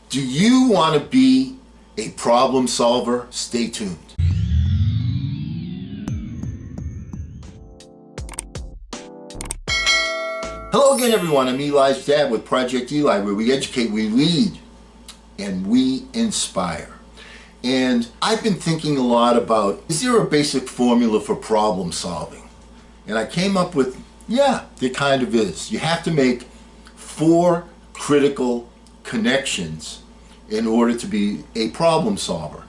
Do you want to be a problem solver? Stay tuned. Hello again, everyone. I'm Eli's dad with Project Eli, where we educate, we lead, and we inspire. And I've been thinking a lot about, is there a basic formula for problem solving? And I came up with, yeah, there kind of is. You have to make 4 critical connections in order to be a problem solver.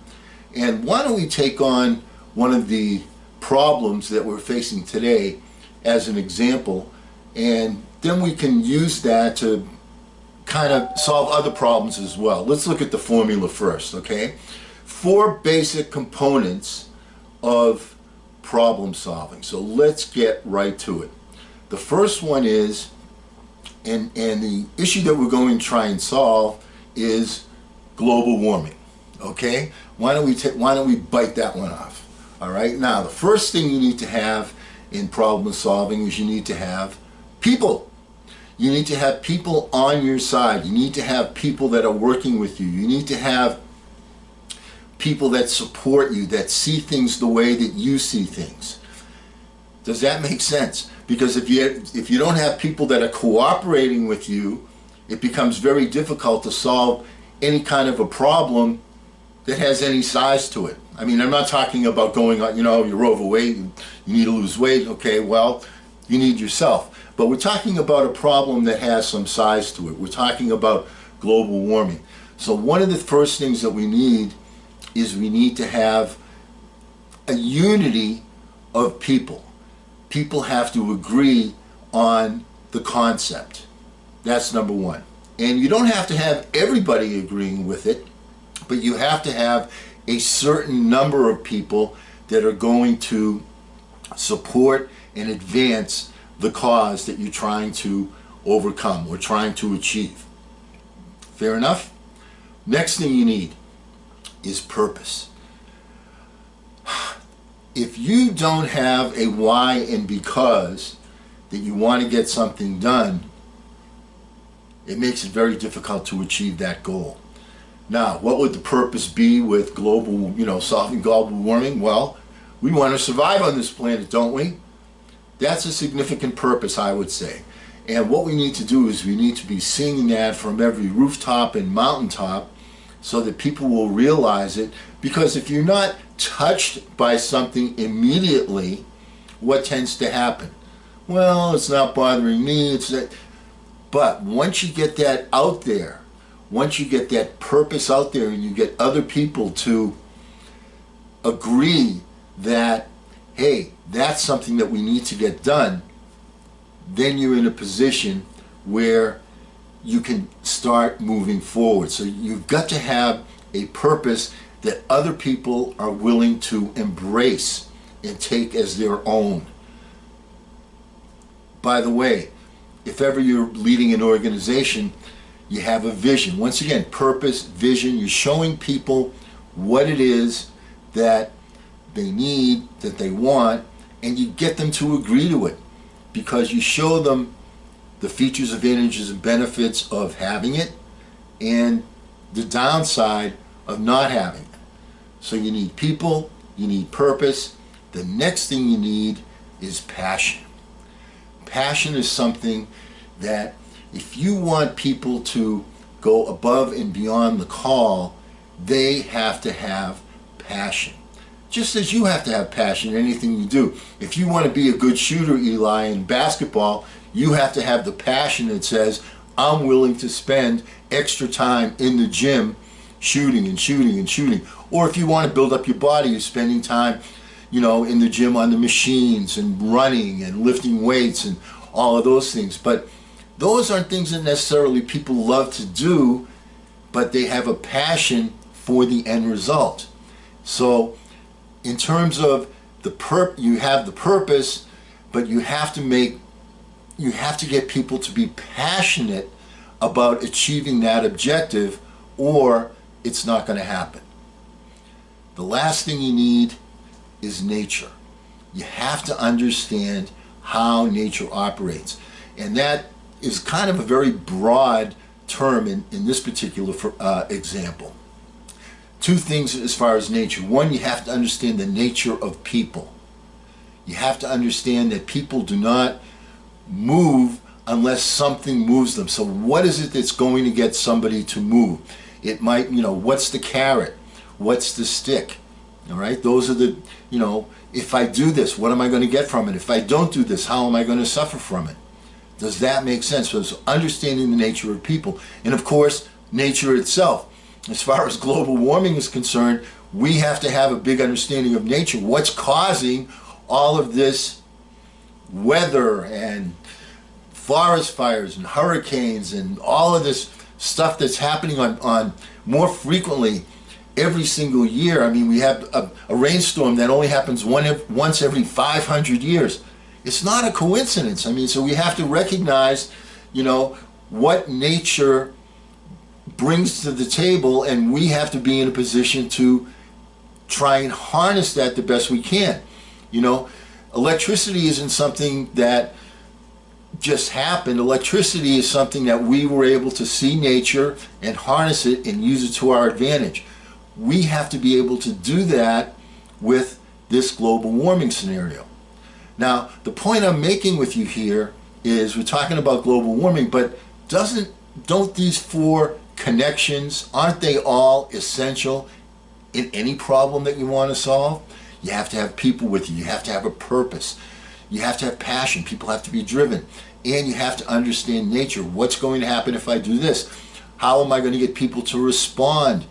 And why don't we take on one of the problems that we're facing today as an example, and then we can use that to kind of solve other problems as well. Let's look at the formula first, okay? 4 basic components of problem solving. So let's get right to it. The first one is, and the issue that we're going to try and solve is global warming, okay? Why don't we bite that one off? All right, now the first thing you need to have in problem solving is you need to have people. You need to have people on your side. You need to have people that are working with you. You need to have people that support you, that see things the way that you see things. Does that make sense? Because if you don't have people that are cooperating with you, it becomes very difficult to solve any kind of a problem that has any size to it. I mean, I'm not talking about going on, you're overweight, you need to lose weight. Okay, well, you need yourself. But we're talking about a problem that has some size to it. We're talking about global warming. So one of the first things that we need is we need to have a unity of people. People have to agree on the concept. That's number one. And you don't have to have everybody agreeing with it, but you have to have a certain number of people that are going to support and advance the cause that you're trying to overcome or trying to achieve. Fair enough? Next thing you need is purpose. If you don't have a why and because that you want to get something done, it makes it very difficult to achieve that goal. Now, what would the purpose be with global, solving global warming? Well, we want to survive on this planet, don't we? That's a significant purpose, I would say. And what we need to do is we need to be singing that from every rooftop and mountaintop so that people will realize it. Because if you're not touched by something immediately, what tends to happen? Well, it's not bothering me. But once you get that out there, once you get that purpose out there and you get other people to agree that, hey, that's something that we need to get done, then you're in a position where you can start moving forward. So you've got to have a purpose that other people are willing to embrace and take as their own. By the way, if ever you're leading an organization, you have a vision. Once again, purpose, vision, you're showing people what it is that they need, that they want, and you get them to agree to it because you show them the features, advantages, and benefits of having it and the downside of not having it. So you need people, you need purpose. The next thing you need is passion. Passion is something that if you want people to go above and beyond the call, they have to have passion. Just as you have to have passion in anything you do. If you want to be a good shooter, Eli, in basketball, you have to have the passion that says, I'm willing to spend extra time in the gym shooting and shooting and shooting. Or if you want to build up your body, you're spending time, in the gym on the machines and running and lifting weights and all of those things. But those aren't things that necessarily people love to do, but they have a passion for the end result. So in terms of you have the purpose, but you have to get people to be passionate about achieving that objective, or it's not going to happen. The last thing you need is nature. You have to understand how nature operates. And that is kind of a very broad term in this particular example. Two things as far as nature. One, you have to understand the nature of people. You have to understand that people do not move unless something moves them. So what is it that's going to get somebody to move? It might, what's the carrot? What's the stick? All right, those are the, if I do this, what am I going to get from it? If I don't do this, how am I going to suffer from it? Does that make sense? So it's understanding the nature of people. And of course, nature itself. As far as global warming is concerned, we have to have a big understanding of nature. What's causing all of this weather and forest fires and hurricanes and all of this stuff that's happening on more frequently every single year. I mean, we have a rainstorm that only happens once every 500 years. It's not a coincidence. I mean, so we have to recognize, what nature brings to the table, and we have to be in a position to try and harness that the best we can. Electricity isn't something that just happened. Electricity is something that we were able to see nature and harness it and use it to our advantage. We have to be able to do that with this global warming scenario. Now, the point I'm making with you here is we're talking about global warming, but don't these four connections, aren't they all essential in any problem that you want to solve? You have to have people with you. You have to have a purpose. You have to have passion. People have to be driven. And you have to understand nature. What's going to happen if I do this? How am I going to get people to respond?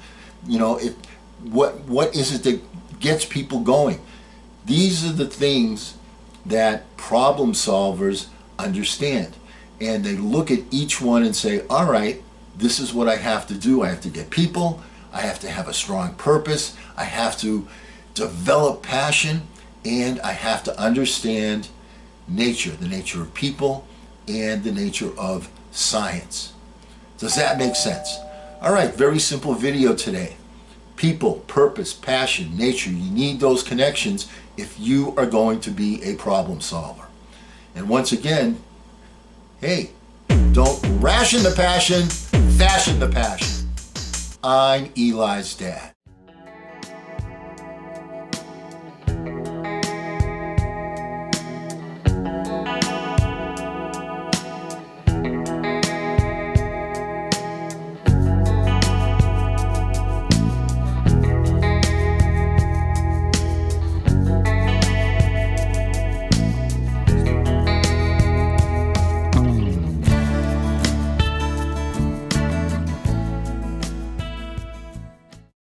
What is it that gets people going? These are the things that problem solvers understand. And they look at each one and say, all right, this is what I have to do. I have to get people. I have to have a strong purpose. I have to develop passion. And I have to understand nature, the nature of people, and the nature of science. Does that make sense? All right, very simple video today. People, purpose, passion, nature. You need those connections if you are going to be a problem solver. And once again, hey, don't ration the passion, fashion the passion. I'm Eli's dad.